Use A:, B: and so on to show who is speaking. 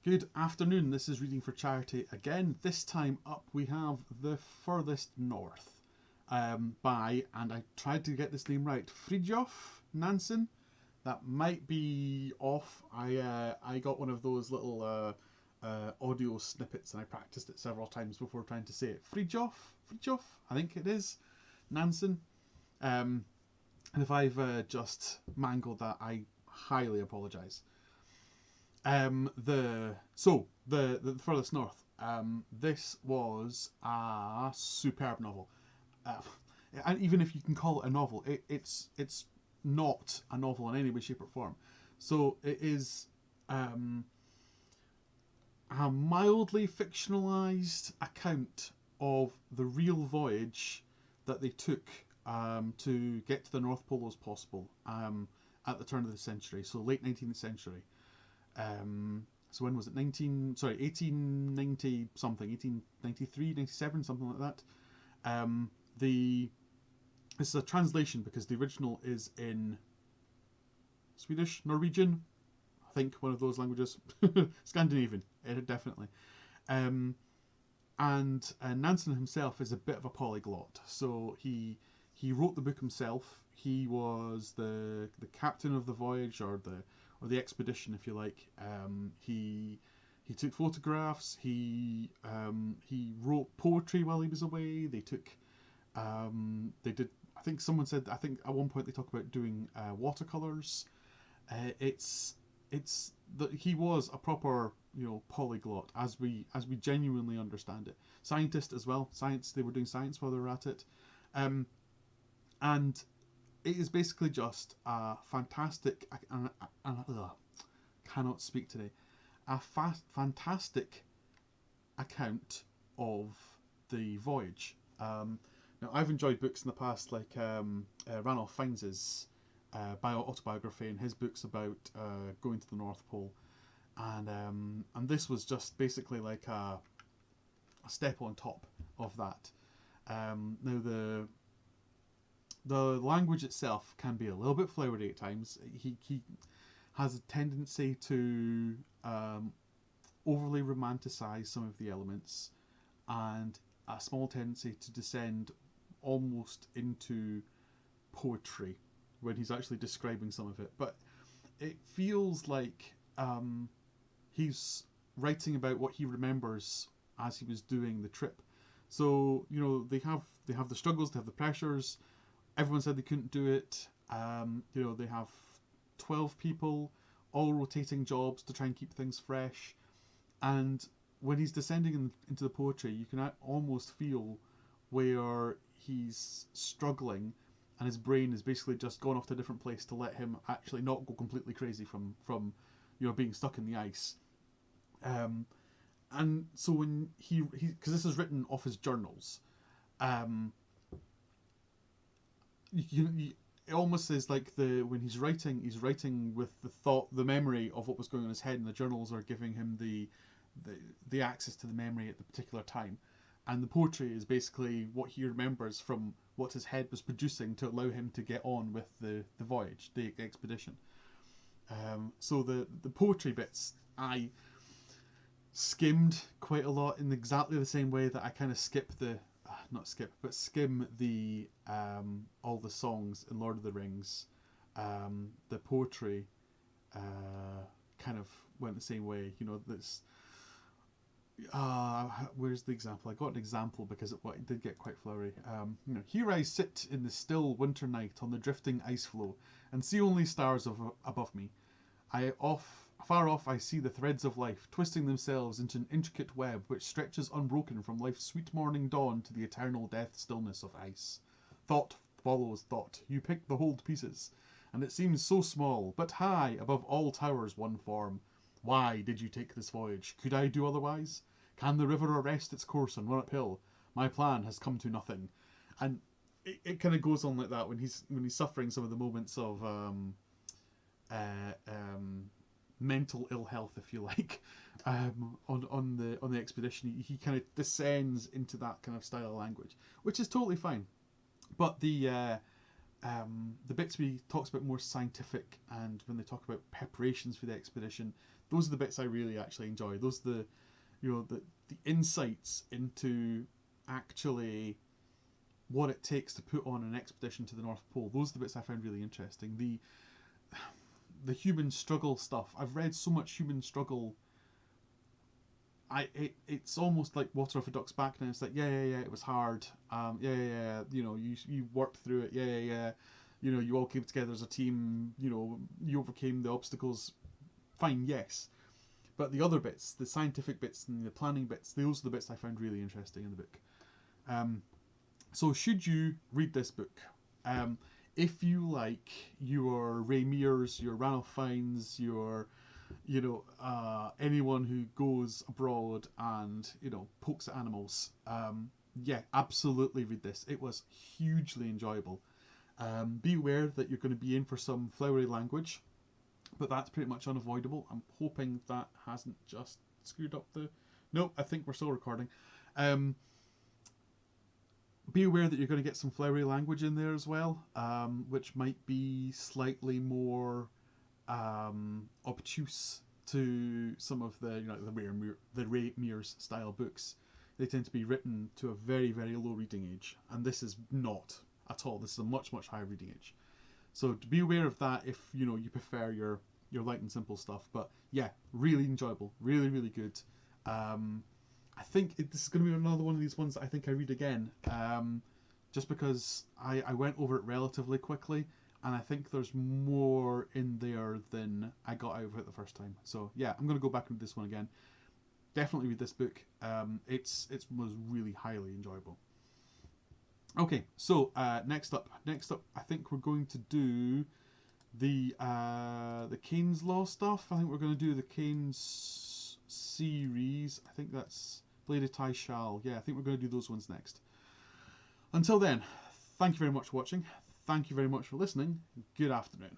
A: Good afternoon, this is Reading for Charity again. This time up we have The Furthest North by, and I tried to get this name right, Fridtjof Nansen. That might be off. I got one of those little audio snippets and I practiced it several times before trying to say it. Fridtjof, I think it is, Nansen. And if I've just mangled that, I highly apologise. The Furthest North. This was a superb novel, uh, and even if you can call it a novel, it's not a novel in any way, shape, or form. So it is a mildly fictionalized account of the real voyage that they took to get to the North Pole as possible at the turn of the century, so late 19th century. So when was it? 1890 something, 1893, 97, something like that. The This is a translation because the original is in Swedish, Norwegian, I think one of those languages, Scandinavian, definitely. Um, and Nansen himself is a bit of a polyglot, so he wrote the book himself. He was the captain of the voyage, or the expedition, if you like. He took photographs. He wrote poetry while he was away. They did. I think someone said. I think at one point they talk about doing watercolors. It's that he was a proper polyglot as we genuinely understand it. Scientist as well. Science. They were doing science while they were at it, and it is basically just a fantastic. Cannot speak today. A fantastic account of the voyage. Now, I've enjoyed books in the past, like Ranulph Fiennes's autobiography and his books about going to the North Pole, and this was just basically like a step on top of that. Now, the language itself can be a little bit flowery at times. He has a tendency to overly romanticize some of the elements, and a small tendency to descend almost into poetry when he's actually describing some of it. But it feels like he's writing about what he remembers as he was doing the trip. So they have the struggles, they have the pressures. Everyone said they couldn't do it. They have 12 people, all rotating jobs to try and keep things fresh. And when he's descending into the poetry, you can almost feel where he's struggling, and his brain is basically just gone off to a different place to let him actually not go completely crazy from being stuck in the ice. And so when he because this is written off his journals, um, it almost is like when he's writing with the memory of what was going on in his head, and the journals are giving him the access to the memory at the particular time, and the poetry is basically what he remembers from what his head was producing to allow him to get on with the voyage, the expedition. So the poetry bits I skimmed quite a lot in exactly the same way that I kind of skim the all the songs in Lord of the Rings. The poetry kind of went the same way. This. Where's the example? I got an example because it did get quite flowery. Here I sit in the still winter night on the drifting ice floe, and see only stars above me. Far off I see the threads of life, twisting themselves into an intricate web which stretches unbroken from life's sweet morning dawn to the eternal death stillness of ice. Thought follows thought. You pick the whole pieces, and it seems so small, but high above all towers one form. Why did you take this voyage? Could I do otherwise? Can the river arrest its course and run uphill? My plan has come to nothing. And it kind of goes on like that when he's suffering some of the moments of mental ill health, if you like, on the expedition. He kind of descends into that kind of style of language, which is totally fine. But the bits where he talks about more scientific, and when they talk about preparations for the expedition, those are the bits I really actually enjoy. Those are the insights into actually what it takes to put on an expedition to the North Pole. Those are the bits I found really interesting. The human struggle stuff. I've read so much human struggle. It's almost like water off a duck's back now. It's like, yeah, it was hard. Yeah. You know, you worked through it. Yeah. You know, you all came together as a team. You know, you overcame the obstacles. Fine, yes. But the other bits, the scientific bits and the planning bits, those are the bits I found really interesting in the book. So should you read this book? If you like your Ray Mears, your Ranulph Fiennes, your anyone who goes abroad and pokes at animals, yeah, absolutely read this. It was hugely enjoyable. Be aware that you're going to be in for some flowery language, but that's pretty much unavoidable. I'm hoping that hasn't just screwed up the... No, I think we're still recording. Be aware that you're going to get some flowery language in there as well, which might be slightly more obtuse to some of the the Ray Mears style books. They tend to be written to a very, very low reading age, and this is not at all. This is a much, much higher reading age. So to be aware of that if you prefer your light and simple stuff. But yeah, really enjoyable, really, really good. I think this is going to be another one of these ones that I think I read again, just because I went over it relatively quickly, and I think there's more in there than I got out of it the first time. So yeah, I'm going to go back and read this one again. Definitely read this book. It was really highly enjoyable. Okay, so next up, I think we're going to do the Keynes Law stuff. I think we're going to do the Keynes series. I think that's Bladed Tie Shall. Yeah, I think we're going to do those ones next. Until then, thank you very much for watching. Thank you very much for listening. Good afternoon.